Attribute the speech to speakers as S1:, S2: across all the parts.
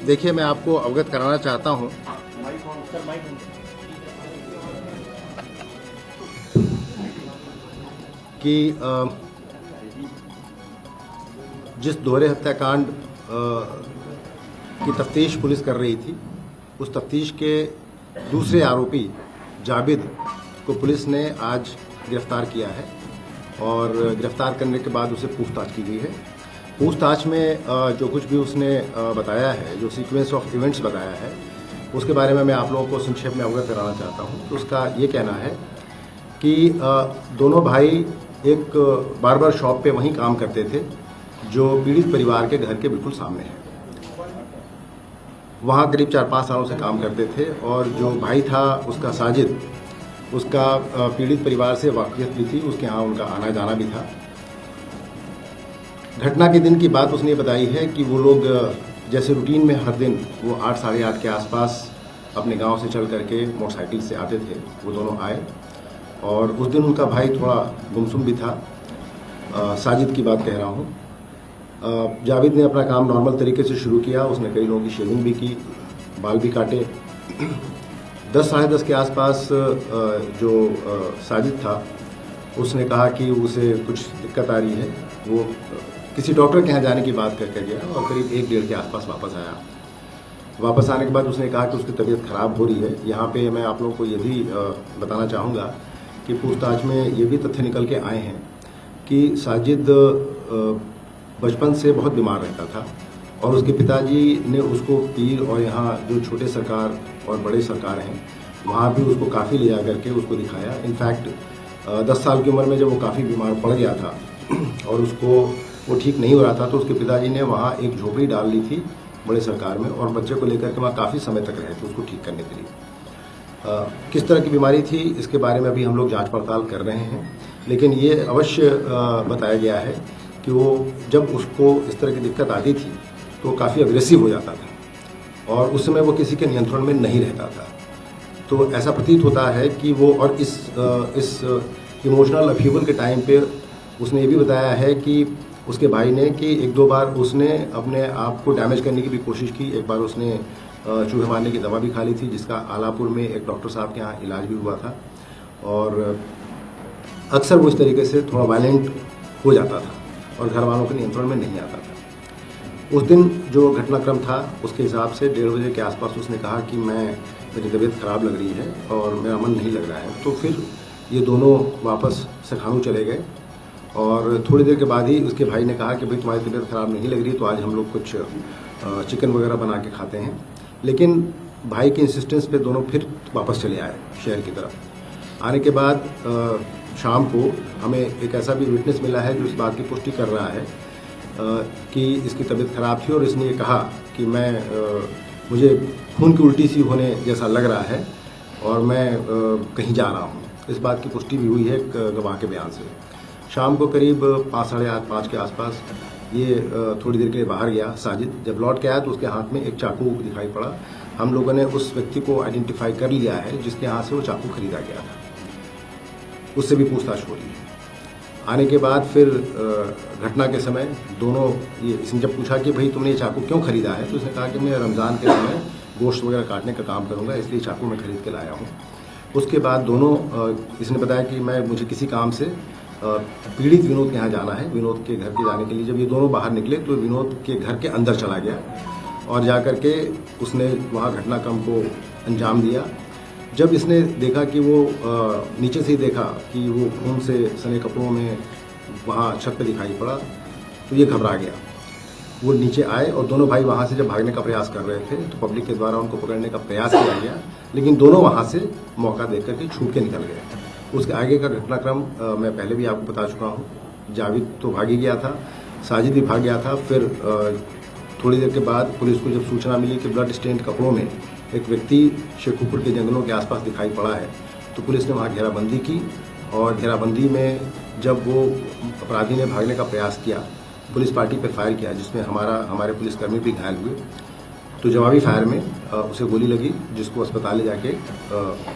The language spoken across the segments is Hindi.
S1: देखिए, मैं आपको अवगत कराना चाहता हूं कि जिस दोहरे हत्याकांड की तफ्तीश पुलिस कर रही थी, उस तफ्तीश के दूसरे आरोपी जाबिद को पुलिस ने आज गिरफ्तार किया है और गिरफ्तार करने के बाद उसे पूछताछ की गई है। पूछताछ में जो कुछ भी उसने बताया है, जो सीक्वेंस ऑफ इवेंट्स बताया है, उसके बारे में मैं आप लोगों को संक्षेप में अवगत कराना चाहता हूं। तो उसका ये कहना है कि दोनों भाई एक बार्बर शॉप पे वहीं काम करते थे जो पीड़ित परिवार के घर के बिल्कुल सामने है। वहाँ करीब 4-5 सालों से काम करते थे और जो भाई था उसका साजिद, उसका पीड़ित परिवार से वाकियत भी थी, उसके यहाँ उनका आना जाना भी था। घटना के दिन की बात उसने बताई है कि वो लोग जैसे रूटीन में हर दिन वो 8 साढ़े 8 के आसपास अपने गांव से चल करके मोटरसाइकिल से आते थे। वो दोनों आए और उस दिन उनका भाई थोड़ा गुमसुम भी था। साजिद की बात कह रहा हूँ। जावेद ने अपना काम नॉर्मल तरीके से शुरू किया। उसने कई लोगों की शेविंग भी की, बाल भी काटे। 10 साढ़े 10 के आसपास जो साजिद था उसने कहा कि उसे कुछ दिक्कत आ रही है। वो किसी डॉक्टर के यहाँ जाने की बात करके गया और करीब 1-1:30 के आसपास वापस आया। वापस आने के बाद उसने कहा कि उसकी तबीयत खराब हो रही है। यहाँ पे मैं आप लोगों को ये भी बताना चाहूँगा कि पूछताछ में ये भी तथ्य निकल के आए हैं कि साजिद बचपन से बहुत बीमार रहता था और उसके पिताजी ने उसको पीर और यहाँ जो छोटे सरकार और बड़े सरकार हैं वहाँ भी उसको काफ़ी ले जा करके उसको दिखाया। इनफैक्ट 10 साल की उम्र में जब वो काफ़ी बीमार पड़ गया था और उसको वो ठीक नहीं हो रहा था तो उसके पिताजी ने वहाँ एक झोपड़ी डाल ली थी बड़े सरकार में और बच्चे को लेकर के वहाँ काफ़ी समय तक रहे थे उसको ठीक करने के लिए। किस तरह की बीमारी थी इसके बारे में अभी हम लोग जांच पड़ताल कर रहे हैं, लेकिन ये अवश्य बताया गया है कि वो जब उसको इस तरह की दिक्कत आती थी तो वो काफ़ी अग्रेसिव हो जाता था और उस समय वो किसी के नियंत्रण में नहीं रहता था। तो ऐसा प्रतीत होता है कि वो और इस इमोशनल अपहीवल के टाइम पे उसने ये भी बताया है कि उसके भाई ने कि 1-2 बार उसने अपने आप को डैमेज करने की भी कोशिश की। एक बार उसने चूहे मारने की दवा भी खा ली थी जिसका आलापुर में एक डॉक्टर साहब के यहाँ इलाज भी हुआ था और अक्सर वो इस तरीके से थोड़ा वायलेंट हो जाता था और घर वालों के नियंत्रण में नहीं आता था। उस दिन जो घटनाक्रम था उसके हिसाब से 1:30 बजे के आसपास उसने कहा कि मेरी तबीयत खराब लग रही है और मेरा मन नहीं लग रहा है। तो फिर ये दोनों वापस सखानू चले गए और थोड़ी देर के बाद ही उसके भाई ने कहा कि भाई तुम्हारी तबीयत खराब नहीं लग रही तो आज हम लोग कुछ चिकन वगैरह बना के खाते हैं। लेकिन भाई के इंसिस्टेंस पे दोनों फिर वापस चले आए शहर की तरफ। आने के बाद शाम को हमें एक ऐसा भी विटनेस मिला है जो इस बात की पुष्टि कर रहा है कि इसकी तबीयत खराब थी और इसने ये कहा कि मुझे खून की उल्टी सी होने जैसा लग रहा है और मैं कहीं जा रहा हूँ। इस बात की पुष्टि भी हुई है गवाह के बयान से। शाम को करीब 5 साढ़े 5 के आसपास ये थोड़ी देर के लिए बाहर गया साजिद। जब लौट के आया तो उसके हाथ में एक चाकू दिखाई पड़ा। हम लोगों ने उस व्यक्ति को आइडेंटिफाई कर लिया है जिसके यहाँ से वो चाकू खरीदा गया था। उससे भी पूछताछ हो रही है। आने के बाद फिर घटना के समय दोनों इसने जब पूछा कि भाई तुमने ये चाकू क्यों खरीदा है तो उसने कहा कि मैं रमज़ान के समय गोश्त वगैरह काटने का काम करूँगा इसलिए चाकू मैं खरीद के लाया हूँ। उसके बाद दोनों इसने बताया कि मुझे किसी काम से पीड़ित विनोद के यहाँ जाना है। विनोद के घर के जाने के लिए जब ये दोनों बाहर निकले तो विनोद के घर के अंदर चला गया और जाकर के उसने वहाँ घटनाक्रम को अंजाम दिया। जब इसने देखा कि वो नीचे से ही देखा कि वो खून से सने कपड़ों में वहाँ छत पे दिखाई पड़ा तो ये घबरा गया। वो नीचे आए और दोनों भाई वहाँ से जब भागने का प्रयास कर रहे थे तो पब्लिक के द्वारा उनको पकड़ने का प्रयास किया गया, लेकिन दोनों वहाँ से मौका देख करके छूट के निकल गए। उसके आगे का घटनाक्रम मैं पहले भी आपको बता चुका हूँ। जावेद तो भाग ही गया था, साजिद भी भाग गया था। फिर थोड़ी देर के बाद पुलिस को जब सूचना मिली कि ब्लड स्टेन्ड कपड़ों में एक व्यक्ति शेखुपुर के जंगलों के आसपास दिखाई पड़ा है तो पुलिस ने वहाँ घेराबंदी की और घेराबंदी में जब वो अपराधी ने भागने का प्रयास किया, पुलिस पार्टी पर फायर किया जिसमें हमारे पुलिसकर्मी भी घायल हुए। तो जवाबी फायर में उसे गोली लगी जिसको अस्पताल ले जाके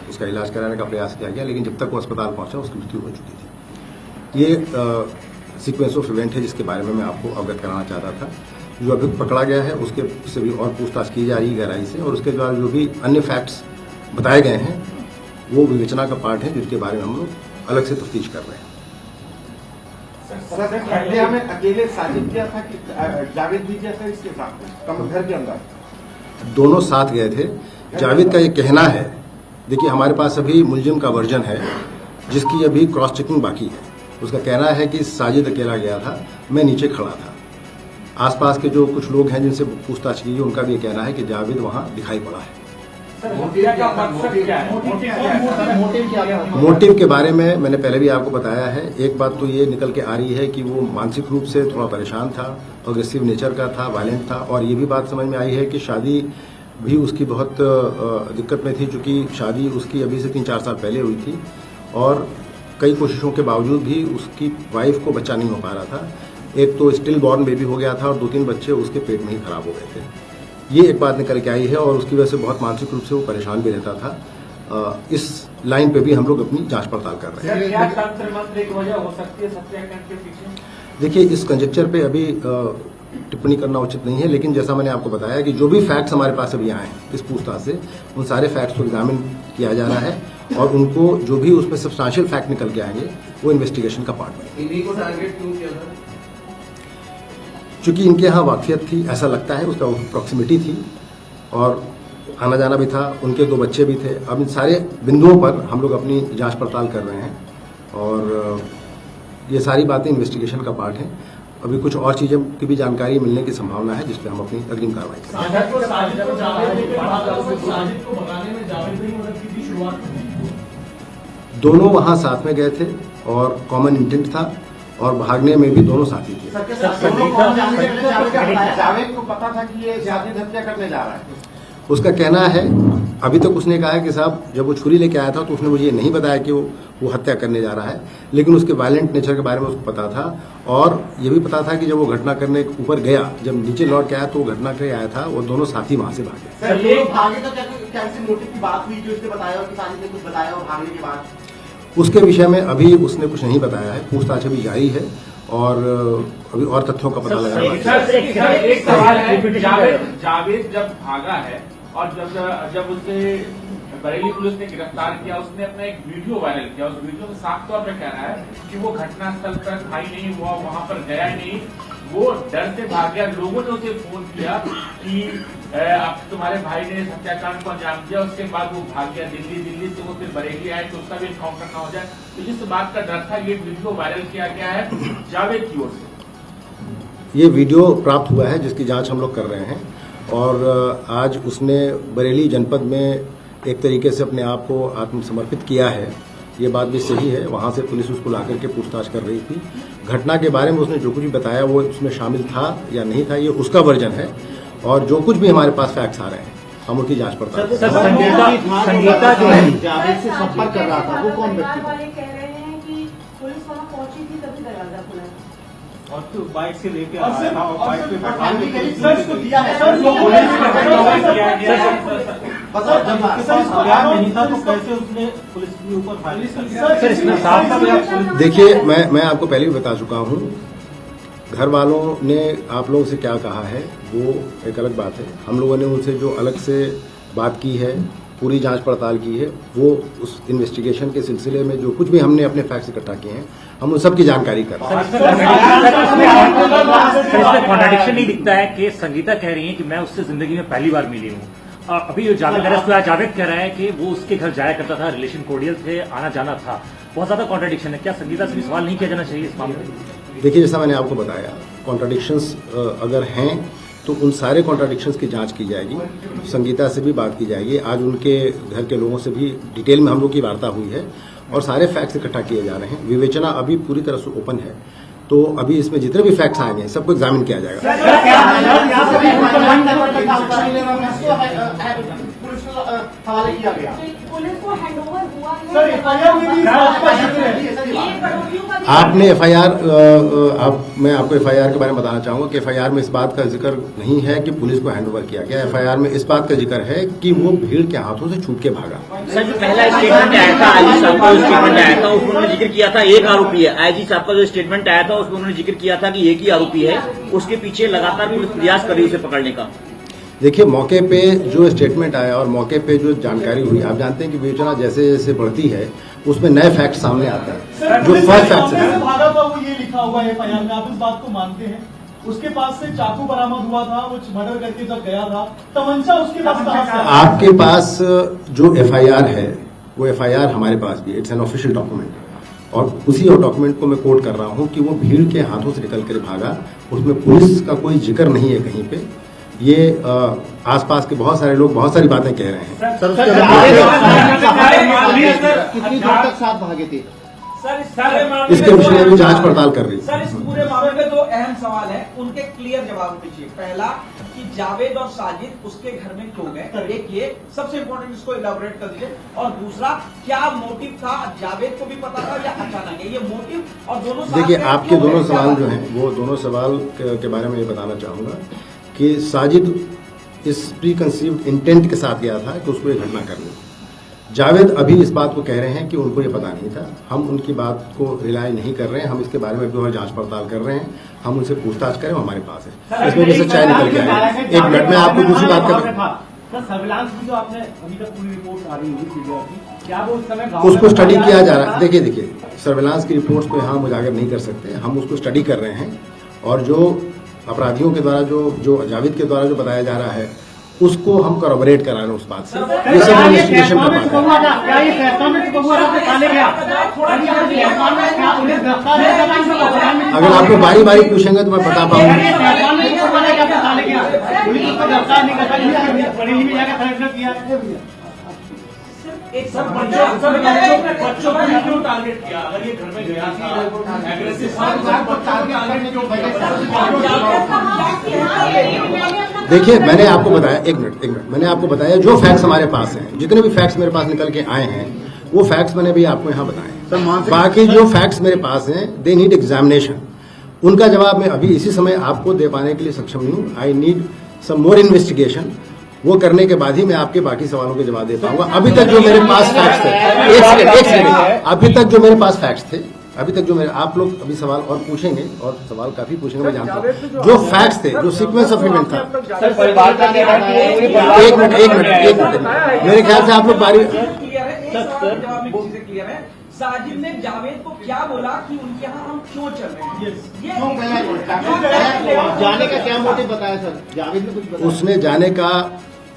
S1: उसका इलाज कराने का प्रयास किया गया, लेकिन जब तक वो अस्पताल पहुंचा उसकी मृत्यु हो चुकी थी। ये सीक्वेंस ऑफ इवेंट है जिसके बारे में मैं आपको अवगत कराना चाहता था। जो अभी पकड़ा गया है उसके से भी और पूछताछ की जा रही है गहराई से, और उसके बाद जो भी अन्य फैक्ट्स बताए गए हैं वो विवेचना का पार्ट है, जिसके बारे में हम लोग अलग से तफ्तीश कर रहे हैं।
S2: सर, हत्या में अकेले साजिद किया था कि जावेद भी किया था इसके साथ घर के अंदर?
S1: दोनों साथ गए थे। जावेद का ये कहना है, देखिए हमारे पास अभी मुलजिम का वर्जन है जिसकी अभी क्रॉस चेकिंग बाकी है। उसका कहना है कि साजिद अकेला गया था, मैं नीचे खड़ा था। आसपास के जो कुछ लोग हैं जिनसे पूछताछ की उनका भी ये कहना है कि जावेद वहां दिखाई पड़ा है। मोटिव के बारे में मैंने पहले भी आपको बताया है। एक बात तो ये निकल के आ रही है कि वो मानसिक रूप से थोड़ा परेशान था, अग्रेसिव नेचर का था, वायलेंट था, और ये भी बात समझ में आई है कि शादी भी उसकी बहुत दिक्कत में थी, चूंकि शादी उसकी अभी से 3-4 साल पहले हुई थी और कई कोशिशों के बावजूद भी उसकी वाइफ को बच्चा नहीं हो पा रहा था। एक तो स्टिल बॉर्न बेबी हो गया था और 2-3 बच्चे उसके पेट में ही खराब हो गए थे। ये एक बात निकल के आई है और उसकी वजह से बहुत मानसिक रूप से वो परेशान भी रहता था। इस लाइन पे भी हम लोग अपनी जांच पड़ताल कर रहे हैं।
S3: क्या तंत्र मंत्र एक वजह हो सकती है सत्याग्रह के पीछे?
S1: देखिए, इस कंजेक्चर पे अभी टिप्पणी करना उचित नहीं है, लेकिन जैसा मैंने आपको बताया कि जो भी फैक्ट्स हमारे पास अभी आए हैं इस पूछताछ से, उन सारे फैक्ट्स को एग्जामिन किया जा रहा है और उनको जो भी उसमें सब्सटेंशियल फैक्ट निकल के आएंगे वो इन्वेस्टिगेशन का पार्ट बनेंगे।
S3: इन्हीं को टारगेट क्यों किया था?
S1: चूंकि इनके यहाँ वाकफियत थी, ऐसा लगता है, उसका प्रॉक्सिमिटी थी और आना जाना भी था, उनके 2 बच्चे भी थे। अब इन सारे बिंदुओं पर हम लोग अपनी जांच पड़ताल कर रहे हैं और ये सारी बातें इन्वेस्टिगेशन का पार्ट है। अभी कुछ और चीज़ों की भी जानकारी मिलने की संभावना है जिस पर हम अपनी अग्रिम कार्रवाई करेंगे। दोनों वहाँ साथ में गए थे और कॉमन इंटेंट था और भागने में भी दोनों साथी थे।
S2: जावेद को पता था कि ये जावेद हत्या करने जा रहा है?
S1: उसका कहना है, अभी तक उसने कहा है कि साहब जब वो छुरी लेके आया था तो उसने मुझे ये नहीं बताया कि वो हत्या करने जा रहा है, लेकिन उसके वायलेंट नेचर के बारे में उसको पता था और ये भी पता था कि जब वो घटना करने ऊपर गया, जब नीचे लौट के आया तो वो घटना करके आया था, वो दोनों साथी वहां से भागे।
S2: सर, ये भागे तो क्या मोटिव की बात हुई जो उसने बताया कि साजिद ने कुछ बताया और भागने के बाद?
S1: उसके विषय में अभी उसने कुछ नहीं बताया है, पूछताछ अभी जारी है और अभी और तथ्यों का पता लगाना है।
S3: एक सवाल है, जावेद जब भागा है और जब उसे बरेली पुलिस ने गिरफ्तार किया, उसने अपना एक वीडियो वायरल किया। उस वीडियो में साफ तौर पर कह रहा है कि वो घटनास्थल पर था ही नहीं, वो वहां पर गया ही नहीं, वो डर से भाग गया। लोगों ने उसे फोन किया कि अब तुम्हारे भाई ने हत्याकांड को अंजाम दिया, उसके बाद वो भाग गया दिल्ली से वो फिर बरेली आए तो उसका भी इनकाउंटर ना हो जाए। तो जिस बात का डर था, ये वीडियो वायरल किया गया है जावेद की ओर से।
S1: ये वीडियो प्राप्त हुआ है जिसकी जांच हम लोग कर रहे हैं और आज उसने बरेली जनपद में एक तरीके से अपने आप को आत्मसमर्पित किया है। ये बात भी सही है, वहाँ से पुलिस उसको ला करके पूछताछ कर रही थी। घटना के बारे में उसने जो कुछ भी बताया वो उसमें शामिल था या नहीं था, ये उसका वर्जन है और जो कुछ भी हमारे पास फैक्ट्स आ रहे हैं हम उसकी जांच पड़ताल कर रहे हैं।
S2: संगीता जो है जावेद से संपर्क कर रहा था, वो कौन व्यक्ति था?
S4: कह रहे हैं कि पुलिस वहां पहुंची थी तभी दरवाजा खुला
S5: और तो बाइक से लेके आ रहा था और बाइक पे बैठा
S2: सर, इसको दिया है सर,
S5: नहीं था तो कैसे उसने पुलिस के ऊपर फायरिंग कर?
S1: देखिए, मैं आपको पहले भी बता चुका हूँ, घर वालों ने आप लोगों से क्या कहा है वो एक अलग बात है। हम लोगों ने उनसे जो अलग से बात की है, पूरी जांच पड़ताल की है, वो उस इन्वेस्टिगेशन के सिलसिले में जो कुछ भी हमने अपने फैक्ट्स इकट्ठा किए हैं हम उन सब की जानकारी कर रहे हैं।
S6: इसमें कॉन्ट्रडिक्शन नहीं दिखता है कि संगीता कह रही है कि मैं उससे जिंदगी में पहली बार मिली हूँ, अभी जो जावेद कह रहा है कि वो उसके घर जाया करता था, रिलेशन कोर्डियल थे, आना जाना था। बहुत ज्यादा कॉन्ट्रडिक्शन है। क्या संगीता से भी सवाल नहीं किया जाना चाहिए इस मामले में?
S1: देखिए, जैसा मैंने आपको बताया, कॉन्ट्रडिक्शंस अगर हैं तो उन सारे कॉन्ट्रडिक्शंस की जांच की जाएगी, संगीता से भी बात की जाएगी। आज उनके घर के लोगों से भी डिटेल में हम लोग की वार्ता हुई है और सारे फैक्ट्स इकट्ठा किए जा रहे हैं। विवेचना अभी पूरी तरह से ओपन है, तो अभी इसमें जितने भी फैक्ट्स आएंगे सबको एग्जामिन किया जाएगा।
S2: हवाले किया गया,
S4: पुलिस को हैंडओवर हुआ
S2: सर,
S1: आपने एफआईआर मैं आपको एफआईआर के बारे में बताना चाहूंगा कि एफआईआर में इस बात का जिक्र नहीं है कि पुलिस को हैंडओवर किया गया। एफआईआर में इस बात का जिक्र है कि वो भीड़ के हाथों से छूट के भागा।
S7: सर, जो पहला स्टेटमेंट आया था आईजी साहब का, स्टेटमेंट आया था उसमें उन्होंने जिक्र किया था एक आरोपी है। आईजी साहब का जो स्टेटमेंट आया था उसमें उन्होंने जिक्र किया था कि एक ही आरोपी है, उसके पीछे लगातार पुलिस प्रयास कर रही है उसे पकड़ने का।
S1: देखिए, मौके पे जो स्टेटमेंट आया और मौके पे जो जानकारी हुई, आप जानते हैं कि विवेचना जैसे जैसे बढ़ती है उसमें नए फैक्ट सामने आते हैं। जो फर्स्ट फैक्ट है
S5: भागा था वो ये लिखा हुआ है एफआईआर में, आप इस बात को मानते हैं? उसके पास से चाकू बरामद हुआ था, वो मर्डर करके जब गया था, तमंचा उसके पास कहां से आया?
S1: आपके पास जो एफआईआर है वो एफआईआर हमारे पास भी, इट्स एन ऑफिशियल डॉक्यूमेंट, और उसी डॉक्यूमेंट को मैं कोट कर रहा हूं कि वो भीड़ के हाथों से निकल कर भागा। उसमें पुलिस का कोई जिक्र नहीं है कहीं पे। ये आसपास के बहुत सारे लोग बहुत सारी बातें कह रहे हैं।
S2: कितनी दूर तक साथ भागे थे?
S8: सर, इस पूरे मामले
S1: इसके विषय में भी जांच पड़ताल कर रही है।
S8: सर, इस पूरे मामले में दो अहम सवाल है, उनके क्लियर जवाब दीजिए। पहला कि जावेद और साजिद उसके घर में क्यों गए, एक ये सबसे इम्पोर्टेंट, इसको इलाबोरेट कर दीजिए। और दूसरा, क्या मोटिव था, जावेद को भी पता था या अचानक है ये मोटिव? और दोनों
S1: देखिए, आपके दोनों सवाल जो हैं वो दोनों सवाल के बारे में ये बताना चाहूंगा कि साजिद इस प्री कंसीव्ड इंटेंट के साथ गया था कि उसको ये घटना करनी। जावेद अभी इस बात को कह रहे हैं कि उनको ये पता नहीं था। हम उनकी बात को रिलाय नहीं कर रहे हैं, हम इसके बारे में भी और जांच पड़ताल कर रहे हैं। हम उनसे पूछताछ करें, वो हमारे पास है, इसमें भी सच्चाई निकल के आए। एक मिनट में आपको दूसरी बात कर,
S5: सर सर्विलांस की जो आपने अभी तक पूरी रिपोर्ट आ रही होगी सीबीआई की, क्या वो उस समय
S1: उसको स्टडी किया जा रहा है। देखिए, सर्विलांस की रिपोर्ट्स को यहाँ हम उजागर नहीं कर सकते, हम उसको स्टडी कर रहे हैं। और जो अपराधियों के द्वारा जो जावेद के द्वारा जो बताया जा रहा है उसको हम कॉरबोरेट करा रहे हैं उस बात से। ये सब इन्वेस्टिगेशन का पार्ट है। अगर आपको बारी बारी पूछेंगे तो मैं बता पाऊंगा।
S3: एक सब बच्चों को क्यों टारगेट किया? अगर ये घर में गया था
S1: देखिए, मैंने आपको बताया, एक मिनट मैंने आपको बताया जो फैक्ट्स हमारे पास हैं, जितने भी फैक्ट्स मेरे पास निकल के आए हैं वो फैक्ट्स मैंने भी आपको यहाँ बताए। बाकी जो फैक्ट्स मेरे पास हैं दे नीड एग्जामिनेशन। उनका जवाब मैं अभी इसी समय आपको दे पाने के लिए सक्षम नहीं हूँ। I need some more investigation. वो करने के बाद ही मैं आपके बाकी सवालों के जवाब दे पाऊंगा। अभी तक जो मेरे पास फैक्ट्स थे, एक सेकंड, अभी तक जो मेरे पास फैक्ट्स थे, अभी तक जो मेरे, आप लोग अभी सवाल और पूछेंगे और सवाल काफी पूछेंगे, मैं जानता हूँ। जो फैक्ट्स थे, जो सीक्वेंस ऑफ इवेंट था, एक मिनट, मेरे ख्याल से आप लोग बारी,
S8: क्लियर है। साजिद ने जावेद को क्या बोला कि उनके यहाँ हम क्यों चल रहे हैं,
S2: जाने का क्या मोटिव बताया सर? जावेद ने कुछ बताया?
S1: उसने जाने का,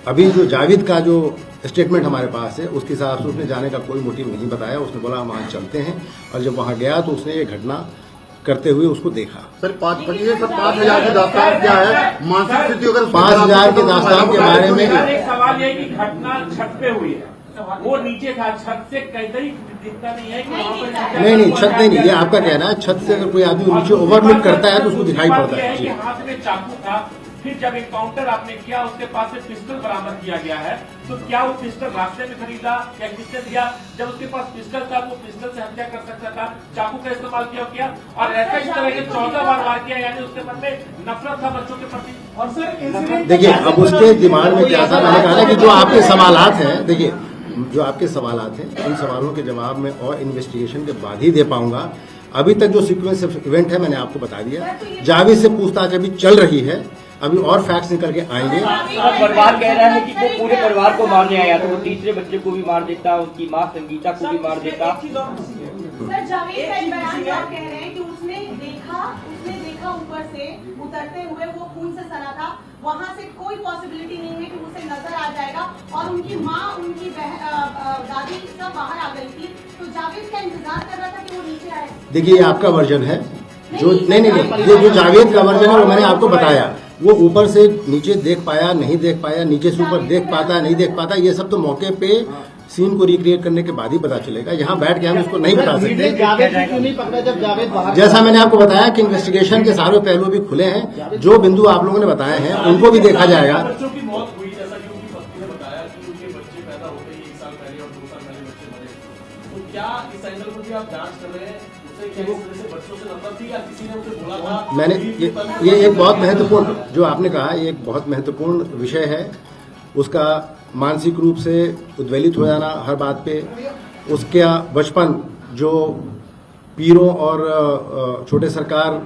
S1: अभी जो जावेद का जो स्टेटमेंट हमारे पास है उसके हिसाब से उसने जाने का कोई मोटिव नहीं बताया। उसने बोला हम वहाँ चलते हैं, और जब वहाँ गया तो उसने ये घटना करते हुए उसको देखा।
S2: सर 5,000 की दास्तान क्या है? मानसिक स्थिति अगर
S1: 5,000 की दास्तान के बारे में
S3: एक सवाल ये कि घटना छत पे हुई है, वो नीचे था, छत से कहीं दिखता नहीं है कि वहाँ पर
S1: नहीं, छत नहीं, ये आपका कहना है। छत से अगर कोई आदमी नीचे ओवरलुक करता है तो उसको दिखाई पड़ता है।
S3: कि हाथ में चाकू था, फिर जब एनकाउंटर आपने किया उसके पास से पिस्टल बरामद किया गया है, तो क्या वो पिस्टल रास्ते में खरीदा या किसने दिया? जब उसके पास पिस्टल था वो पिस्टल से हत्या कर सकता था, चाकू का इस्तेमाल किया और ऐसा इस तरह के 14 बार वार किया, यानी उसके मन में नफरत था बच्चों के प्रति। और सर
S1: देखिए, अब उसके दिमाग में क्या था, मैंने कहा कि जो आपके सवालात हैं, देखिए जो आपके सवालात हैं उन सवालों के जवाब में और इन्वेस्टिगेशन के बाद ही दे पाऊंगा। अभी तक जो सीक्वेंस इवेंट है मैंने आपको बता दिया। जावेद से पूछताछ अभी चल रही है, अभी और फैक्ट्स निकल के आएंगे।
S7: परिवार कह रहा है कि वो पूरे परिवार को मारने आया, तो वो तीसरे बच्चे को भी मार देता, उनकी माँ संगीता को भी मार देता।
S4: सर, जावेद का बयान कह रहे हैं कि उसने देखा ऊपर से उतरते हुए, वो खून से सना था, वहाँ से कोई पॉसिबिलिटी नहीं है कि उसे नजर आ जाएगा, और उनकी माँ, उनकी दादी सब बाहर आ गई थी, तो जावेद का इंतजार कर रहा था कि वो नीचे आए।
S1: देखिए, ये आपका वर्जन है, जो नहीं, ये जो जावेद का वर्जन है वो मैंने आपको बताया। वो ऊपर से नीचे देख पाया, नहीं देख पाया, नीचे से ऊपर देख पाता, नहीं देख पाता, ये सब तो मौके पे सीन को रिक्रिएट करने के बाद ही पता चलेगा। यहाँ बैठ के हम इसको नहीं बता सकते।
S2: जावेद को क्यों नहीं पकड़ा जब जावेद बाहर?
S1: जैसा मैंने आपको बताया कि इन्वेस्टिगेशन के सारे पहलू भी खुले हैं, जो बिंदु आप लोगों ने बताए हैं उनको भी देखा जाएगा।
S3: बच्चों की मौत हुई, जैसा कि उनकी पत्नी ने बताया कि उनके बच्चे पैदा होते ही 1 साल पहले और 2 साल पहले बच्चे मरे, तो क्या इस एंगल पर भी आप जांच कर रहे हैं?
S5: वो बच्चों से नफरत थी या किसी ने उसे बोला था?
S1: मैंने ये एक बहुत महत्वपूर्ण जो आपने कहा, ये एक बहुत महत्वपूर्ण विषय है। उसका मानसिक रूप से उद्वेलित हो जाना हर बात पे, उसका बचपन जो पीरों और छोटे सरकार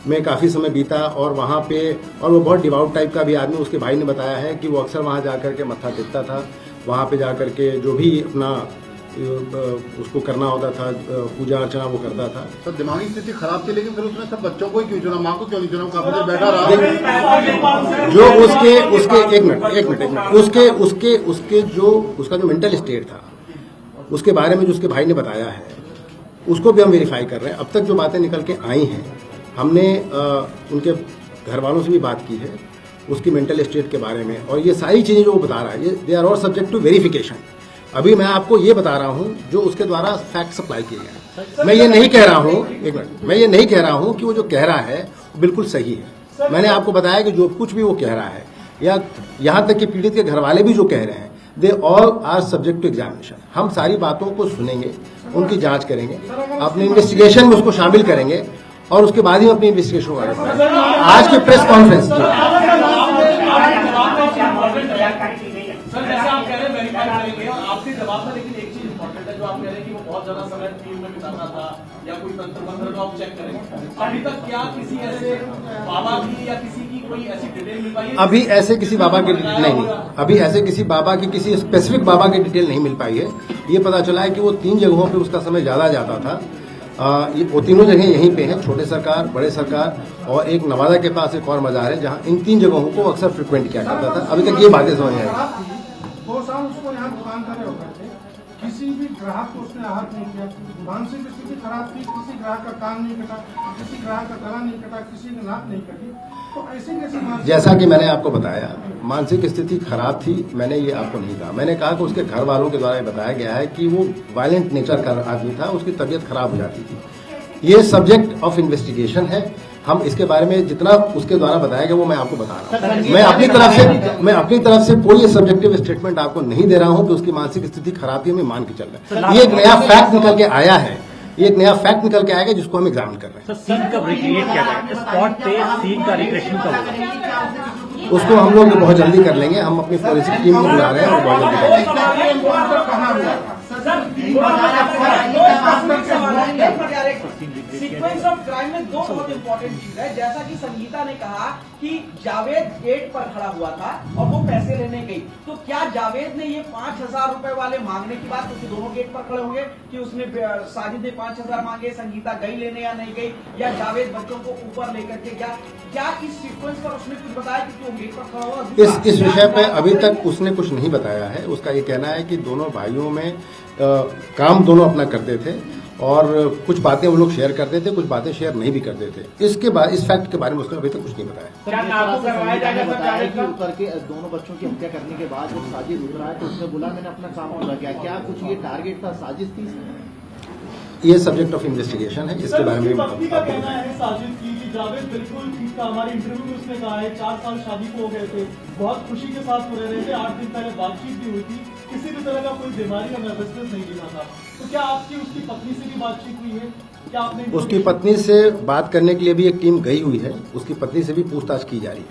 S1: में काफ़ी समय बीता और वहाँ पे, और वो बहुत डिवाउट टाइप का भी आदमी, उसके भाई ने बताया है कि वो अक्सर वहाँ जाकर के मत्था टेकता था, वहाँ पे जाकर के जो भी अपना उसको करना होता था, पूजा अर्चना वो करता था।
S9: तो दिमागी स्थिति खराब थी, लेकिन फिर उसने सब बच्चों को ही क्यों चुना, माँ को क्यों नहीं चुना? काफी देर बैठा रहा।
S1: जो उसके एक मिनट उसके जो उसका जो मेंटल स्टेट था, उसके बारे में जो उसके भाई ने बताया है, उसको भी हम वेरीफाई कर रहे हैं। अब तक जो बातें निकल के आई हैं, हमने उनके घर वालों से भी बात की है उसकी मेंटल स्टेट के बारे में, और ये सारी चीज़ें जो वो बता रहा है, ये they are all subject to verification. अभी मैं आपको ये बता रहा हूँ जो उसके द्वारा फैक्ट सप्लाई किए गए। मैं ये नहीं कह रहा हूँ, एक मिनट, मैं ये नहीं कह रहा हूँ कि वो जो कह रहा है वो बिल्कुल सही है। मैंने आपको बताया कि जो कुछ भी वो कह रहा है, या यहाँ तक कि पीड़ित के घर वाले भी जो कह रहे हैं, they all are subject to examination. हम सारी बातों को सुनेंगे, उनकी जांच करेंगे, अपने इन्वेस्टिगेशन में उसको शामिल करेंगे, और उसके बाद ही अपनी इन्वेस्टिगेशन को आगे बढ़ाएंगे। आज के प्रेस कॉन्फ्रेंस
S5: सर जैसे आप कह रहे हैं वेरीफाई करेंगे, और आपके जवाब में लेकिन एक चीज इंपॉर्टेंट है जो आप कह रहे हैं कि वो बहुत ज्यादा समय टीम में बिताता था या कोई तंत्र मंत्र, तो आप चेक करेंगे। अभी तक क्या किसी ऐसे बाबा की या किसी की कोई ऐसी डिटेल मिल पाई है?
S1: अभी ऐसे किसी बाबा की नहीं, अभी ऐसे किसी बाबा की, किसी स्पेसिफिक बाबा की डिटेल नहीं मिल पाई है। ये पता चला है कि वो 3 जगहों पे उसका समय ज्यादा जाता था। वो तीनों जगह यहीं पे हैं, छोटे सरकार, बड़े सरकार, और एक नवादा के पास एक और मजार है, जहां इन 3 जगहों को अक्सर फ्रिक्वेंट किया करता था। अभी तक ये बातें समझ आई।
S10: 2 साल उसको यहाँ दुकान करे होकर थे, किसी भी ग्राहक को उसने आहत नहीं किया। मानसिक स्थिति खराब थी, किसी ग्राहक का कान नहीं कटा, किसी ग्राहक का गला नहीं कटा, किसी की नाक नहीं कटी। तो ऐसी कैसी,
S1: जैसा कि मैंने आपको बताया, मानसिक स्थिति खराब थी, मैंने ये आपको नहीं कहा। मैंने कहा कि उसके घर वालों के द्वारा बताया गया है कि वो वायलेंट नेचर का आदमी था, उसकी तबीयत खराब हो जाती थी। ये सब्जेक्ट ऑफ इन्वेस्टिगेशन है। हम इसके बारे में जितना उसके द्वारा बताया गया वो मैं आपको बता रहा हूँ। मैं अपनी तरफ से कोई सब्जेक्टिव स्टेटमेंट आपको नहीं दे रहा हूँ कि उसकी मानसिक स्थिति खराब थी, हमें मान के चल रहा है। ये एक नया फैक्ट निकल के आया है, ये एक नया फैक्ट निकल के आएगा जिसको हम एग्जामिन कर रहे हैं।
S6: सर सीन कब रिक्रिएट किया जाएगा, स्पॉट पे सीन का रिक्रिएशन कब होगा?
S1: उसको हम लोग बहुत जल्दी कर लेंगे। हम अपनी फोरेंसिक टीम को बुला रहे हैं और बहुत जल्दी करेंगे।
S8: सीक्वेंस ऑफ क्राइम में 2 बहुत इंपॉर्टेंट चीज है। जैसा कि संगीता ने कहा कि जावेद गेट पर खड़ा हुआ था और वो पैसे लेने गई, तो क्या जावेद ने ये 5000 रुपए वाले मांगने की बात, क्योंकि दोनों गेट पर खड़े होंगे, कि उसने साजिद ने 5000 मांगे, संगीता गई लेने या नहीं गई, या जावेद बच्चों को ऊपर लेकर के गया? क्या इस सीक्वेंस पर उसने कुछ बताया कि वो गेट पर खड़ा हुआ?
S1: इस विषय पे अभी तक उसने कुछ नहीं बताया है। उसका ये कहना है कि दोनों भाइयों में काम दोनों अपना करते थे, और कुछ बातें वो लोग शेयर करते थे, कुछ बातें शेयर नहीं भी करते थे। इसके बाद इस फैक्ट के बारे में उसने अभी तक कुछ नहीं बताया।
S9: उतर के दोनों बच्चों की हत्या करने के बाद जब साजिद उतरा है तो उसने बोला मैंने अपना काम पूरा किया। क्या कुछ ये टारगेट था, साजिश थी?
S1: ये सब्जेक्ट ऑफ इन्वेस्टिगेशन है, इसके बारे में
S5: पत्नी का कहना है साजिद की कि जावेद बिल्कुल ठीक था। हमारे इंटरव्यू में उसने कहा है 4 साल शादी को हो गए थे, बहुत खुशी के साथ रह रहे थे, 8 दिन पहले बातचीत भी हुई थी, किसी भी तरह का कोई बीमारी या नर्वसनेस नहीं दिखा था। तो क्या आपकी उसकी पत्नी से भी बातचीत हुई है? क्या आपने
S1: उसकी पत्नी से बात करने के लिए भी एक टीम गई हुई है, उसकी पत्नी से भी पूछताछ की जा रही है।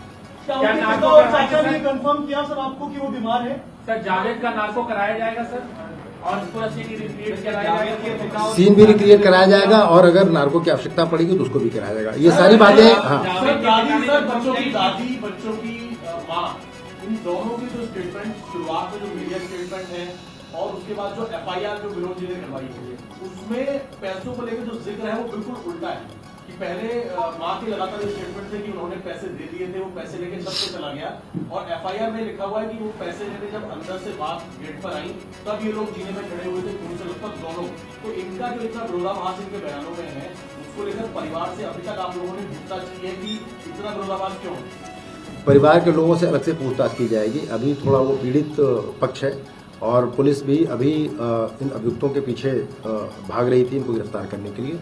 S5: चाचा ने कंफर्म किया सर आपको कि वो बीमार है?
S3: सर जावेद का नार्को कराया जाएगा सर, और पूरा सीन रिक्रिएट कराया जाएगा,
S1: सीन भी रिक्रिएट कराया जाएगा, और अगर नार्को की आवश्यकता पड़ेगी तो उसको भी कराया जाएगा। ये सारी बातें, हाँ।
S5: बच्चों की दादी, बच्चों की माँ, इन दोनों की जो स्टेटमेंट शुरुआत में जो मीडिया स्टेटमेंट है और उसके बाद जो FIR जो विनोद जी ने करवाई है, उसमें पैसों को लेकर जो जिक्र है वो बिल्कुल उल्टा है। कि पहले माँ के लगातार स्टेटमेंट थे कि उन्होंने पैसे दे दिए थे, वो पैसे लेके तब से चला गया, और FIR में लिखा हुआ है कि वो पैसे लेने जब अंदर से बात गेट पर आई तब ये लोग जीने में खड़े हुए थे, खून से लगभग दोनों। तो इनका जो इतना विरोधाभास इनके बयानों में है, उसको लेकर परिवार से अभी तक आप लोगों ने पूछताछ की है कि इतना विरोधाभास क्यों?
S1: परिवार के लोगों से अलग से पूछताछ की जाएगी। अभी थोड़ा वो पीड़ित पक्ष है, और पुलिस भी अभी इन अभियुक्तों के पीछे भाग रही थी इनको गिरफ्तार करने के लिए।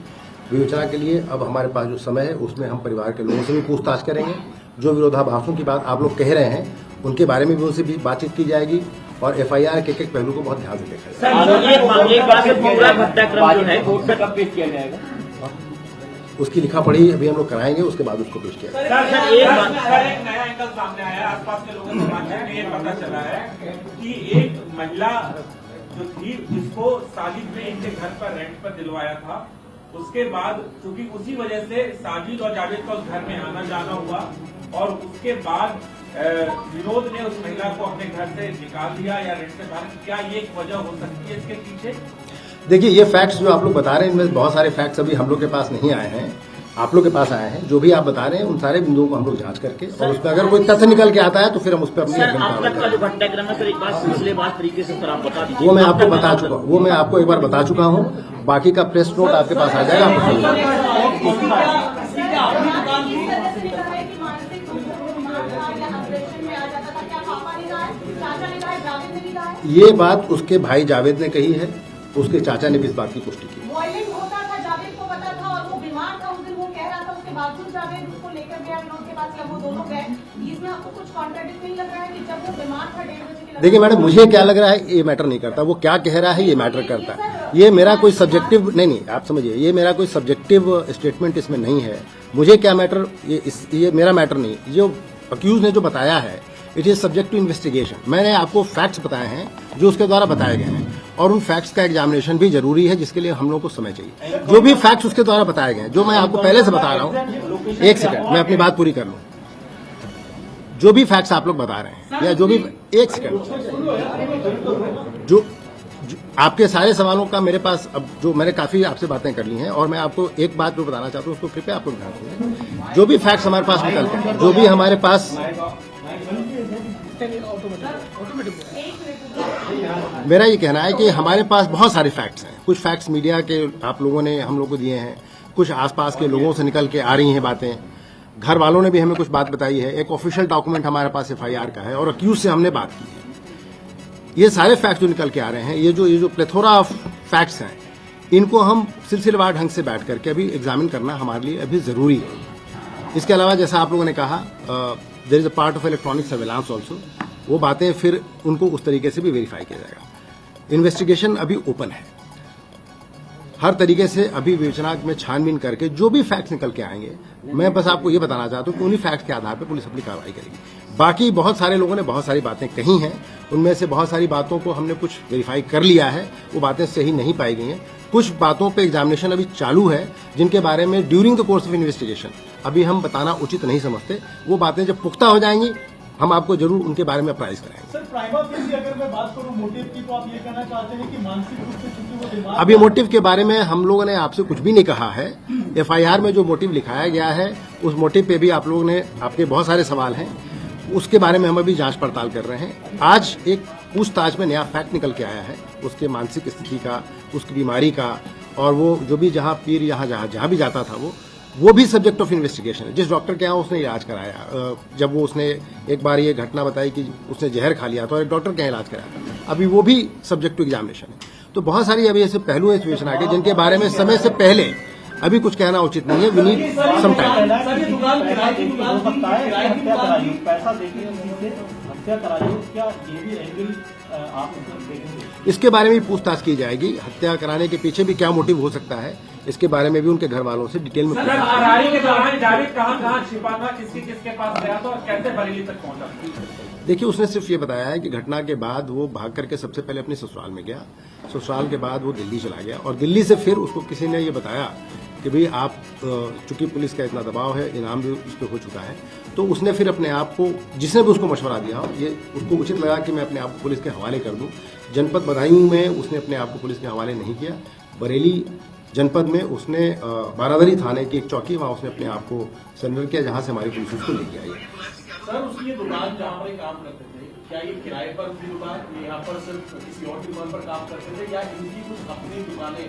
S1: विवेचना के लिए अब हमारे पास जो समय है उसमें हम परिवार के लोगों से भी पूछताछ करेंगे। जो विरोधाभासों की बात आप लोग कह रहे हैं उनके बारे में भी उनसे भी बातचीत की जाएगी, और FIR के एक पहलू को बहुत ध्यान से देखा जाएगा।
S7: एक बात पूरा घटनाक्रम जो है कोर्ट में कब पेश किया जाएगा?
S1: उसकी लिखा पढ़ी अभी हम लोग कराएंगे, उसके बाद उसको पेश किया जाएगा।
S3: सर, एक नया एंगल सामने आया है। आसपास के लोगों से बातचीत में ये पता चला है कि एक महिला जो थी जिसको साजिद ने इनके घर पर रेंट पर दिलवाया था, उसके बाद चूंकि उसी वजह से साजिद और जावेद का उस घर में आना जाना हुआ और उसके बाद विनोद ने उस महिला को अपने घर से निकाल दिया या रेंट से बाहर। क्या ये एक वजह हो सकती है इसके पीछे?
S1: देखिए, ये फैक्ट्स जो आप लोग बता रहे हैं इनमें बहुत सारे फैक्ट्स अभी हम लोग के पास नहीं आए हैं, आप लोग के पास आए हैं। जो भी आप बता रहे हैं उन सारे बिंदुओं को हम लोग जांच करके और उसमें अगर कोई तथ्य निकल के आता है तो फिर हम उस पर अपनी
S7: सर,
S1: अग्रिम
S7: अब
S1: कार्रवाई
S7: तक का जो
S1: करेंगे।
S7: घटनाक्रम है सर, एक बार सिलसिलेवार तरीके से सर आप बता दीजिए।
S1: वो मैं आपको बता चुका हूँ, वो मैं आपको एक बार बता चुका हूँ। बाकी का प्रेस नोट आपके पास आ जाएगा, आपको समझ जाएगा। ये बात उसके भाई जावेद ने कही है, उसके चाचा ने भी इस बात की पुष्टि की।
S4: वायलेंट होता था, जावेद को पता था और वो बीमार था उस दिन, वो कह रहा था। उसके बावजूद जावेद उसको लेकर गया विनोद के पास, जब वो दोनों गए। इसमें आपको कुछ कॉन्ट्राडिक्ट नहीं लग रहा है कि जब वो बीमार था 1:30 बजे की?
S1: देखिए मैडम, मुझे क्या लग रहा है ये मैटर नहीं करता, वो क्या कह रहा है ये मैटर करता है। ये मेरा कोई सब्जेक्टिव नहीं, आप समझिए, ये मेरा कोई सब्जेक्टिव स्टेटमेंट इसमें नहीं है। मुझे क्या मैटर, ये मेरा मैटर नहीं। जो अक्यूज ने जो बताया है it is subject to investigation. मैंने आपको फैक्ट्स बताए हैं जो उसके द्वारा बताए गए हैं और उन फैक्ट्स का एग्जामिनेशन भी जरूरी है, जिसके लिए हम लोगों को समय चाहिए। जो भी फैक्ट्स उसके द्वारा बताए गए हैं, जो मैं आपको पहले से बता रहा हूँ, एक सेकंड मैं अपनी बात पूरी कर लूँ। जो भी फैक्ट्स आप लोग बता रहे हैं या जो भी, एक सेकंड, जो आपके सारे सवालों का मेरे पास अब जो मैंने काफी आपसे बातें कर ली हैं और मैं आपको एक बात जो बताना चाहता हूँ उसको कृपया आप लोग ध्यान दें। जो भी फैक्ट्स हमारे पास निकलते हैं, जो भी हमारे पास, मेरा ये कहना है कि हमारे पास बहुत सारे फैक्ट्स हैं। कुछ फैक्ट्स मीडिया के आप लोगों ने हम लोग को दिए हैं, कुछ आसपास के लोगों से निकल के आ रही हैं बातें, घर वालों ने भी हमें कुछ बात बताई है, एक ऑफिशियल डॉक्यूमेंट हमारे पास FIR का है और अक्यूज से हमने बात की है। ये सारे फैक्ट्स जो निकल के आ रहे हैं, ये जो प्लेथोरा ऑफ फैक्ट्स हैं, इनको हम सिलसिलेवार ढंग से बैठ करके अभी एग्जामिन करना हमारे लिए अभी जरूरी है। इसके अलावा जैसा आप लोगों ने कहा, there is a part of electronic surveillance also, वो बातें फिर उनको उस तरीके से भी वेरीफाई किया जाएगा। इन्वेस्टिगेशन अभी ओपन है, हर तरीके से अभी विवेचना में छानबीन करके जो भी फैक्ट्स निकल के आएंगे, मैं बस आपको ये बताना चाहता हूँ कि उन्हीं फैक्ट्स के आधार पर पुलिस अपनी कार्रवाई करेगी। बाकी बहुत सारे लोगों ने बहुत सारी बातें कही हैं, उनमें से बहुत सारी बातों को हमने कुछ वेरीफाई कर लिया है, वो बातें सही नहीं पाई गई हैं। कुछ बातों पे एग्जामिनेशन अभी चालू है, जिनके बारे में during the course of investigation अभी हम बताना उचित नहीं समझते। वो बातें जब पुख्ता हो जाएंगी हम आपको जरूर उनके बारे में अप्राइज कराएंगे।
S5: सर, प्राइमा फेसी अगर मैं बात करूं मोटिव की, तो आप ये कहना चाहते हैं कि मानसिक रूप से चूंकि वो बीमार,
S1: अभी मोटिव के बारे में हम लोगों ने आपसे कुछ भी नहीं कहा है। FIR में जो मोटिव लिखाया गया है उस मोटिव पे भी आप लोगों ने, आपके बहुत सारे सवाल हैं, उसके बारे में हम अभी जांच पड़ताल कर रहे हैं। आज एक पूछताछ में नया फैक्ट निकल के आया है उसके मानसिक स्थिति का, उसकी बीमारी का, और वो जो भी जहां पीर जहां भी जाता था वो भी सब्जेक्ट ऑफ इन्वेस्टिगेशन है। जिस डॉक्टर के यहाँ उसने इलाज कराया, जब वो उसने एक बार ये घटना बताई कि उसने जहर खा लिया था और एक डॉक्टर के यहाँ इलाज कराया, अभी वो भी सब्जेक्ट टू एग्जामिनेशन है। तो बहुत सारी अभी ऐसे पहलू हैं इस विवेचना के जिनके बारे में समय से पहले अभी कुछ कहना उचित नहीं है। We need some time.
S5: पैसा देके हत्या कराई, क्या ये भी एंगल आप देखेंगे?
S1: इसके बारे में भी पूछताछ की जाएगी। हत्या कराने के पीछे भी क्या मोटिव हो सकता है, इसके बारे में भी उनके घर वालों से डिटेल में पूछताछ।
S3: फरारी के दौरान जावेद कहाँ छिपा था, किसके पास गया था और कैसे बरेली तक पहुंचा?
S1: देखिए, उसने सिर्फ ये बताया है कि घटना के बाद वो भाग करके सबसे पहले अपने ससुराल में गया, ससुराल के बाद वो दिल्ली चला गया और दिल्ली से फिर उसको किसी ने ये बताया कि भाई आप, चूंकि पुलिस का इतना दबाव है, इनाम भी उस पर हो चुका है, तो उसने फिर अपने आप को, जिसने भी उसको मशवरा दिया हो, ये उसको उचित लगा कि मैं अपने आप को पुलिस के हवाले कर दूं। जनपद बदायूं में उसने अपने आप को पुलिस के हवाले नहीं किया। बरेली जनपद में उसने बारादरी थाने की एक चौकी, वहाँ उसने अपने आप को सरेंडर किया, जहाँ से हमारी पुलिस उसको लेके आई।
S5: सर, उसकी ये दुकान जहाँ पर काम करते थे, क्या ये किराए पर थी दुकान, यहाँ पर सिर्फ किसी और दुकान पर काम करते थे, या इनकी कुछ अपनी दुकानें?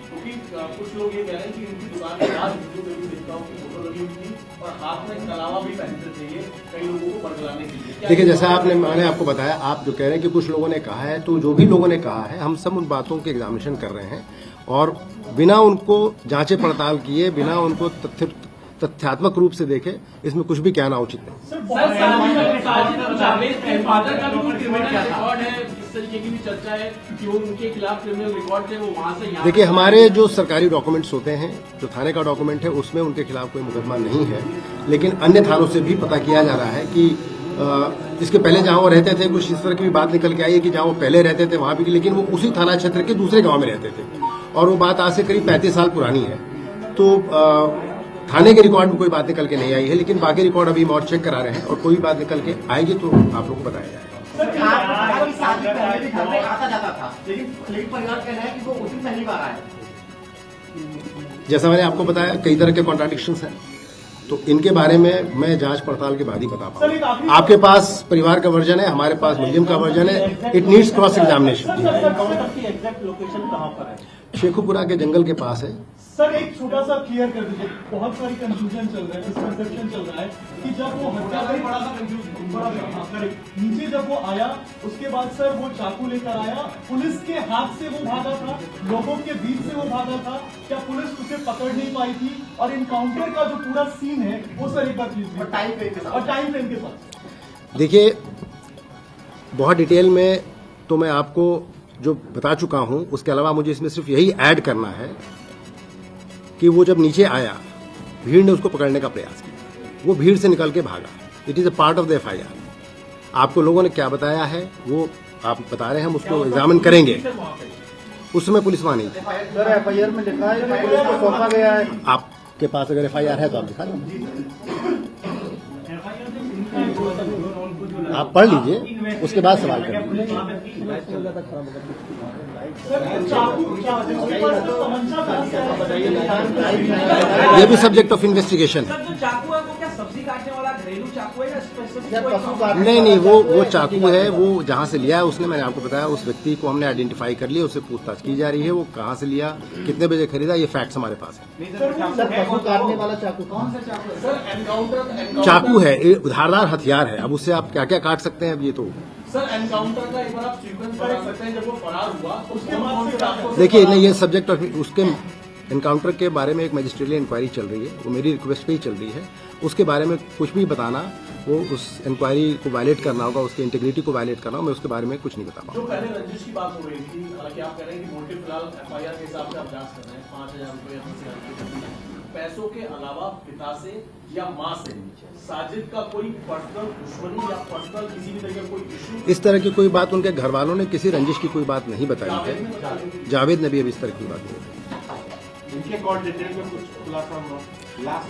S5: क्योंकि कुछ लोग ये कह रहे हैं कि इनकी दुकान के बाद वीडियो में भी देखता हूँ कि फोटो लगी हुई थी और हाथ में कलावा भी पहनते थे ये कई लोगों को बरगलाने के लिए।
S1: देखिए, जैसा मैंने आपको बताया, आप जो कह रहे हैं कि कुछ लोगों ने कहा है, तो जो भी लोगों ने कहा है हम सब उन बातों के एग्जामिनेशन कर रहे हैं और बिना उनको जांचे पड़ताल किए, बिना उनको तथ्यात्मक रूप से देखे, इसमें कुछ भी कहना उचित नहीं।
S5: सर, साजिद और जावेद के फादर का भी कोई क्रिमिनल रिकॉर्ड है? इस तरीके की भी चर्चा है कि वो उनके खिलाफ क्रिमिनल रिकॉर्ड थे, वो वहां से यहाँ
S1: देखिए, हमारे जो सरकारी डॉक्यूमेंट्स होते हैं, जो थाने का डॉक्यूमेंट है, उसमें उनके खिलाफ कोई मुकदमा नहीं है, लेकिन अन्य थानों से भी पता किया जा रहा है कि इसके पहले जहां वो रहते थे कुछ इस तरह की भी बात निकल के आई है कि जहां वो पहले रहते थे वहां भी, लेकिन वो उसी थाना क्षेत्र के दूसरे गांव में रहते थे और वो बात आज से करीब 35 साल पुरानी है। तो थाने के रिकॉर्ड में कोई बात निकल के नहीं आई है, लेकिन बाकी रिकॉर्ड अभी हम और चेक करा रहे हैं और कोई बात निकल के आएगी तो आप लोगों को बताया जाएगा।
S9: आता जाता था, लेकिन खलील परिवार कह रहा है कि वो उसी पहली बार आया।
S1: जैसा मैंने आपको बताया, कई तरह के कॉन्ट्राडिक्शंस हैं, तो इनके बारे में मैं जांच पड़ताल के बाद ही बता पाऊंगा। आपके पास परिवार का वर्जन है, हमारे पास मुलजिम का वर्जन है, it needs cross examination.
S5: Exact location कहाँ पर है?
S1: शेखुपुरा के जंगल के पास है।
S5: सर एक छोटा सा क्लियर कर दीजिए, बहुत सारी कंफ्यूजन चल रहा है, मिसकंसेप्शन चल रहा है कि जब वो हत्या गई, बड़ा सा कंफ्यूजन, नीचे जब वो आया उसके बाद सर वो चाकू लेकर आया, पुलिस के हाथ से वो भागा था, लोगों के बीच से वो भागा था, क्या पुलिस उसे पकड़ नहीं पाई थी? और इनकाउंटर का जो पूरा सीन है वो सर एक बार प्लीज, और टाइम फ्रेम के साथ।
S1: देखिए, बहुत डिटेल में तो मैं आपको जो बता चुका हूं, उसके अलावा मुझे इसमें सिर्फ यही ऐड करना है कि वो जब नीचे आया, भीड़ ने उसको पकड़ने का प्रयास किया, वो भीड़ से निकल के भागा। It is a part of the FIR। आपको लोगों ने क्या बताया है वो आप बता रहे हैं, हम उसको एग्जामिन करेंगे। उस समय पुलिस वहां नहीं थी।
S9: सर FIR में लिखा है कि पुलिस को सौंपा गया है।
S1: आपके पास अगर FIR है तो आप दिखा लीजिए, आप पढ़ लीजिए, उसके बाद सवाल करेंगे। ये भी सब्जेक्ट ऑफ इन्वेस्टिगेशन है।
S8: जो चाकू है वो क्या सब्जी काटने वाला घरेलू चाकू है या स्पेसिफिक?
S1: नहीं, वो चाकू है, वो जहाँ से लिया है उसने, मैंने आपको बताया, उस व्यक्ति को हमने आइडेंटिफाई कर लिया, उससे पूछताछ की जा रही है, वो कहाँ से लिया, कितने बजे खरीदा, ये फैक्ट्स हमारे पास है।
S9: सर पशु काटने वाला चाकू कौन सा चाकू है?
S5: सर एनकाउंटर
S1: चाकू है, धारदार हथियार है, अब उससे आप क्या क्या काट सकते हैं, अब ये तो
S5: सर एनकाउंटर का एक बार आप सीक्वेंस बता सकते हैं, जब वो फरार हुआ उसके बाद से आपको
S1: देखिए, नहीं, ये सब्जेक्ट ऑफ उसके एनकाउंटर के बारे में एक मजिस्ट्रियल इंक्वायरी चल रही है, वो मेरी रिक्वेस्ट पे ही चल रही है। उसके बारे में कुछ भी बताना, वो उस इंक्वायरी को वायलेट करना होगा, उसकी इंटीग्रिटी को वायलेट करना होगा, मैं उसके बारे में कुछ नहीं बता पाऊंगा।
S5: जो पहले रंजिश की बात हो रही थी, हालांकि आप कह रहे हैं कि मोटिव फिलहाल FIR के हिसाब से आप जांच कर रहे हैं, 5,000 रुपए पैसों के अलावा पिता से या मां से साजिद का कोई पर्सनल दुश्मनी या पर्सनल किसी भी तरह का कोई इशू,
S1: इस तरह की कोई बात उनके घर वालों ने किसी रंजिश की कोई बात नहीं बताई है। जावेद ने भी अभी इस तरह की बात नहीं बताई।
S2: इनके कॉल डिटेल में कुछ खुलासा हुआ?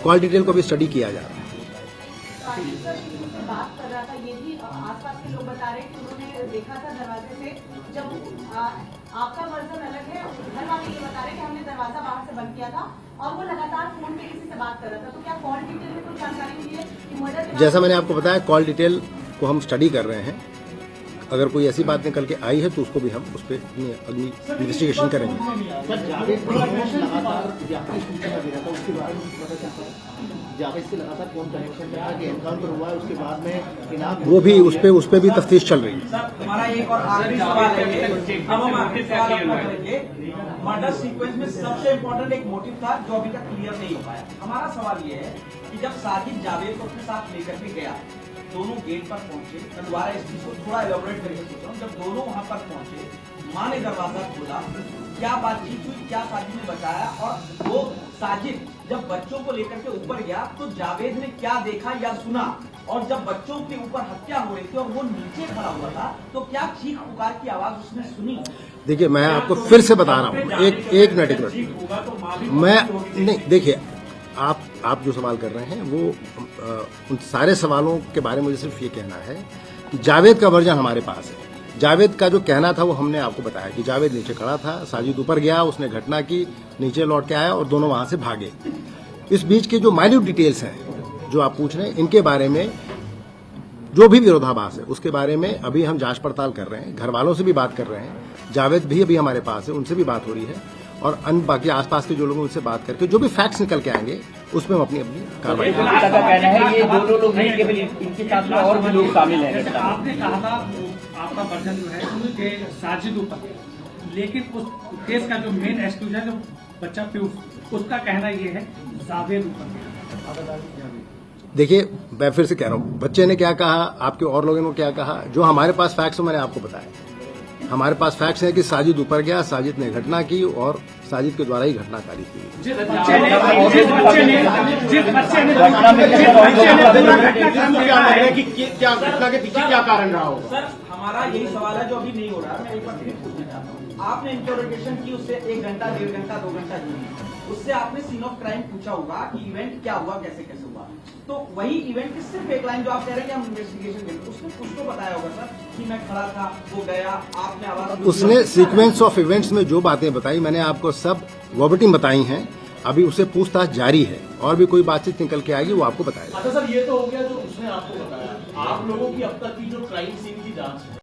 S1: कॉल डिटेल को भी स्टडी किया जा रहा है।
S4: सर बात कर रहा था, ये भी आसपास के लोग बता रहे हैं कि उन्होंने देखा था दरवाजे से, जब आपका वर्जन अलग है, घर वाले ये बता रहे हैं कि हमने दरवाजा बाहर से बंद किया था और वो लगातार फोन पे किसी से बात कर रहा था, तो क्या कॉल डिटेल में कुछ जानकारी मिली है कि मर्डर? जैसा
S1: मैंने आपको बताया, कॉल डिटेल को हम स्टडी कर रहे हैं, अगर कोई ऐसी बात निकल के आई है तो उसको भी हम उस पर अगली इन्वेस्टिगेशन करेंगे।
S9: सर जावेद को लगातार व्यापक सूचना दे रहा था, उसके बारे में पता चलता है जावेद से लगातार फोन कनेक्शन में आके एनकाउंटर हुआ है, उसके बाद में इनाम
S1: वो भी उस पे भी तफ्तीश चल रही है।
S8: सर हमारा एक और आखिरी सवाल है, अब हम आखिरी सवाल अपना करेंगे। मर्डर सीक्वेंस में सबसे इम्पोर्टेंट एक मोटिव था जो अभी तक क्लियर नहीं हो पाया। हमारा सवाल ये है कि जब साजिद जावेद को अपने साथ लेकर के गया, दोनों गेट पर पहुंचे, मैं दोबारा इस चीज को थोड़ा एलोबरेट करके सोच रहा हूँ, जब दोनों वहां पर पहुंचे, मां ने दरवाजा खोला, क्या बातचीत हुई, क्या साजिद ने बताया, और वो साजिद जब बच्चों को लेकर के ऊपर गया तो जावेद ने क्या देखा या सुना, और जब बच्चों के ऊपर हत्या हो रही थी और वो नीचे खड़ा हुआ था तो क्या चीख पुकार की आवाज उसने सुनी?
S1: देखिए, मैं आपको फिर से बता रहा हूँ, एक मिनट, मैं नहीं, देखिए, आप जो सवाल कर रहे हैं वो उन सारे सवालों के बारे में मुझे सिर्फ ये कहना है कि जावेद का वर्जन हमारे पास है। जावेद का जो कहना था वो हमने आपको बताया कि जावेद नीचे खड़ा था, साजिद ऊपर गया, उसने घटना की, नीचे लौट के आया और दोनों वहां से भागे। इस बीच के जो माइन्यूट डिटेल्स हैं जो आप पूछ रहे हैं, इनके बारे में जो भी विरोधाभास है उसके बारे में अभी हम जांच पड़ताल कर रहे हैं, घर वालों से भी बात कर रहे हैं, जावेद भी अभी हमारे पास है, उनसे भी बात हो रही है, और अन्य बाकी आसपास के जो लोग उनसे बात करके जो भी फैक्ट्स निकल के आएंगे उसमें हम अपनी कार्रवाई
S7: का कहना है ये दोनों लोग नहीं, केवल इनके साथ में और भी लोग शामिल हैं।
S11: आपने कहा था आपका वर्जन जो है कि साजिद ऊपर, लेकिन उस केस का जो मेन एक्सक्यूज है, जो बच्चा पीयूष, उसका कहना ये है जावेद ऊपर।
S1: देखिए, मैं फिर से कह रहा हूँ, बच्चे ने क्या कहा, आपके और लोगों ने क्या कहा, जो हमारे पास फैक्ट्स मैंने आपको बताया। हमारे पास फैक्ट्स हैं कि साजिद ऊपर गया, साजिद ने घटना की और साजिद के द्वारा ही घटनाकारी की।
S11: जिस बच्चे ने
S9: क्या घटना के पीछे क्या कारण रहा होगा?
S8: सर हमारा यही सवाल है जो अभी नहीं हो रहा है। मैं एक बार फिर पूछना चाहता हूँ, आपने इंटरोगेशन की उससे 1 घंटा 1.5 घंटा 2 घंटा की, उससे आपने सीन ऑफ क्राइम पूछा होगा कि इवेंट क्या हुआ, कैसे कैसे हुआ। तो वही इवेंट की सिर्फ एक लाइन जो आप कह रहे हैं कि हम इन्वेस्टिगेशन करें, उसने कुछ तो बताया होगा सर कि मैं खड़ा था, वो गया, आपने आवाज।
S1: उसने सीक्वेंस ऑफ इवेंट्स में जो बातें बताई मैंने आपको सब वर्बटिम बताई हैं। अभी उससे पूछताछ जारी है और भी कोई बातचीत निकल के आएगी वो आपको बताएगा।
S5: अच्छा सर, ये तो हो गया जो उसने आपको बताया। आप लोगों की अब तक की जो क्राइम सीन की जांच है